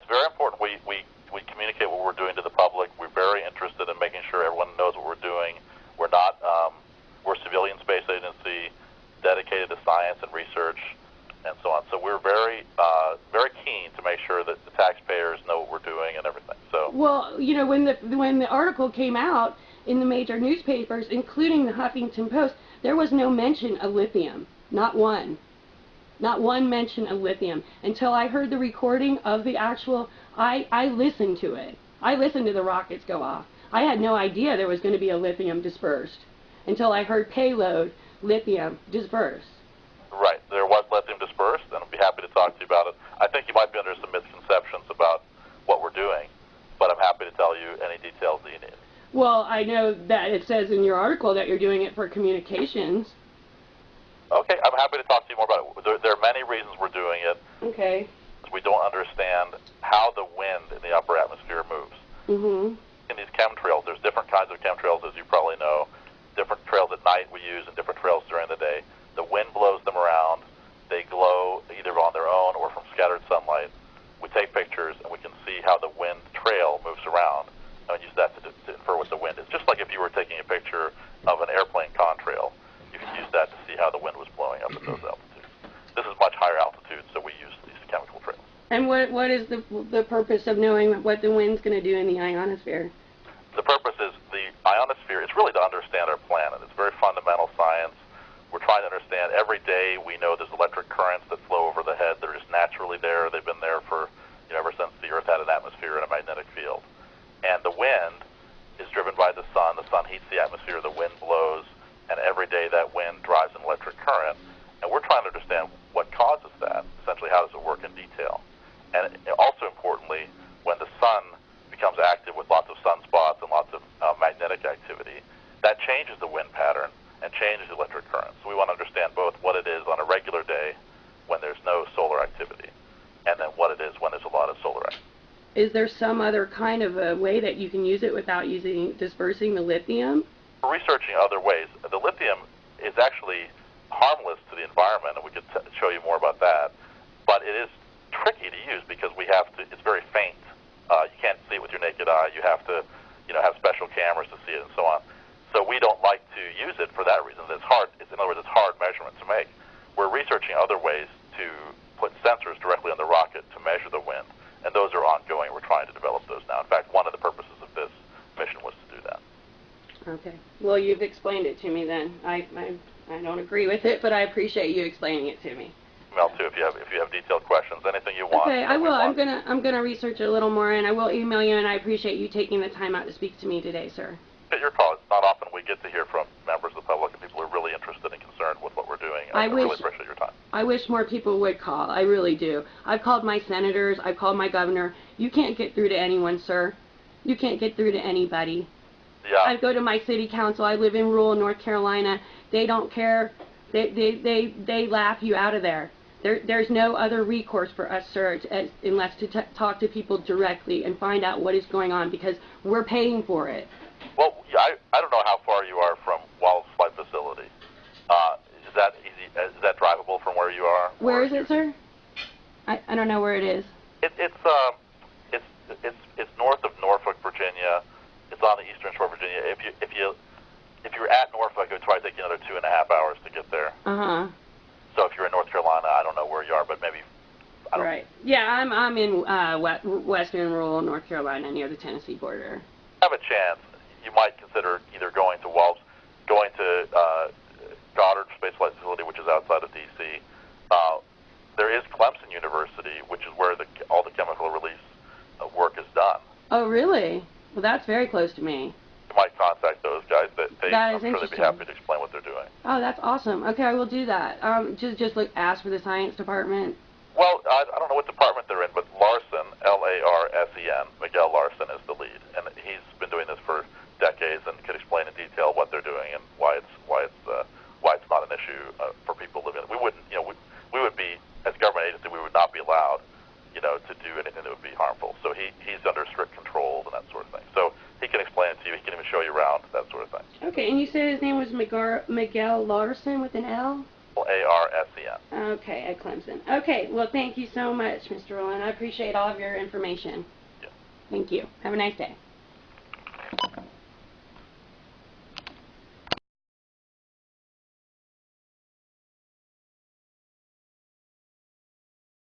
very important we communicate what we're doing to the public. We're very interested in making sure everyone knows what we're doing. We're not, we're a civilian space agency dedicated to science and research and so on. So we're very, very keen to make sure that the taxpayers know what we're doing and everything. So, well, you know, when the article came out in the major newspapers, including the Huffington Post, there was no mention of lithium. Not one. Not one mention of lithium. Until I heard the recording of the actual, I listened to it. I listened to the rockets go off. I had no idea there was going to be a lithium dispersed until I heard payload lithium dispersed. Right. There was lithium dispersed, and I'd be happy to talk to you about it. I think you might be under some misconceptions about what we're doing, but I'm happy to tell you any details that you need. Well, I know that it says in your article that you're doing it for communications. Okay, I'm happy to talk to you more about it. There are many reasons we're doing it. Okay. We don't understand how the wind in the upper atmosphere moves. Mm-hmm. In these chemtrails, there's different kinds of chemtrails, as you probably know. Different trails at night we use and different trails during the day. The wind blows them around. They glow either on their own or from scattered sunlight. We take pictures and we can see how the wind trail moves around and use that to infer what the wind is. Just like if you were taking a picture of an airplane contrail, you can use that to see how the wind was blowing up at those altitudes. This is much higher altitude, so we use these chemical trails. And what is the purpose of knowing what the wind's going to do in the ionosphere? The purpose is the ionosphere. It's really to understand our planet. It's very fundamental science. We're trying to understand. Every day we know there's electric currents that flow over the head. They're just naturally there. They've been there for, ever since the Earth had an atmosphere and a magnetic field. And the wind is driven by the sun. The sun heats the atmosphere. The wind blows. And every day that wind drives an electric current. And we're trying to understand what causes that. Essentially, how does it work in detail? And also importantly, when the sun becomes active with lots of sunspots and lots of magnetic activity, that changes the wind pattern and changes the electric current. So we want to understand both what it is on a regular day when there's no solar activity, and then what it is when there's a lot of solar activity. Is there some other kind of a way that you can use it without dispersing the lithium? We're researching other ways. The lithium is actually harmless to the environment, and we could show you more about that. But it is tricky to use because we have to. It's very faint. You can't see it with your naked eye. You have to, have special cameras to see it and so on. So we don't like to use it for that reason. It's hard. In other words, it's hard measurement to make. We're researching other ways to put sensors directly on the rocket to measure the wind, and those are ongoing. We're trying to develop those now. In fact, one of the purposes of this mission was to do that. Okay. Well, you've explained it to me then. I don't agree with it, but I appreciate you explaining it to me. Email too if you have detailed questions, anything you want. Okay, I will. I'm gonna research a little more, and I will email you. And I appreciate you taking the time out to speak to me today, sir. Your call. It's not often we get to hear from members of the public and people who are really interested and concerned with what we're doing. I really appreciate your time. I wish more people would call. I really do. I've called my senators. I've called my governor. You can't get through to anyone, sir. You can't get through to anybody. Yeah. I go to my city council. I live in rural North Carolina. They don't care. They laugh you out of there. There's no other recourse for us, sir, unless to talk to people directly and find out what is going on, because we're paying for it. Well, I don't know how far you are from Wallace Flight Facility. Is that easy? Is that drivable from where you are? Where is it, sir? I don't know where it is. It's north of Norfolk, Virginia. It's on the eastern shore of Virginia. If you're at Norfolk, it would probably take you another 2.5 hours to get there. Uh-huh. So if you're in North Carolina, I don't know where you are, but maybe. I don't know. Right. Yeah, I'm in western rural North Carolina near the Tennessee border. Have a chance. You might consider either going to Goddard Space Flight Facility, which is outside of D.C. There is Clemson University, which is where all the chemical release work is done. Oh, really? Well, that's very close to me. You might contact those guys. I'm sure they'd be happy to explain what they're doing. Oh, that's awesome. Okay, I will do that. Just ask for the science department. Well, I don't know what department they're in, but Larson, Larsen, Miguel Larson is the lead, and he's been doing this for decades and can explain in detail what they're doing and why it's not an issue for people living. We wouldn't, we would be, as a government agency, we would not be allowed, to do anything that would be harmful. So he's under strict controls and that sort of thing. So he can explain it to you. He can even show you around, that sort of thing. Okay, and you said his name was Miguel Larson with an L? Larsen. Okay, at Clemson. Okay, well, thank you so much, Mr. Rowland. I appreciate all of your information. Yeah. Thank you. Have a nice day.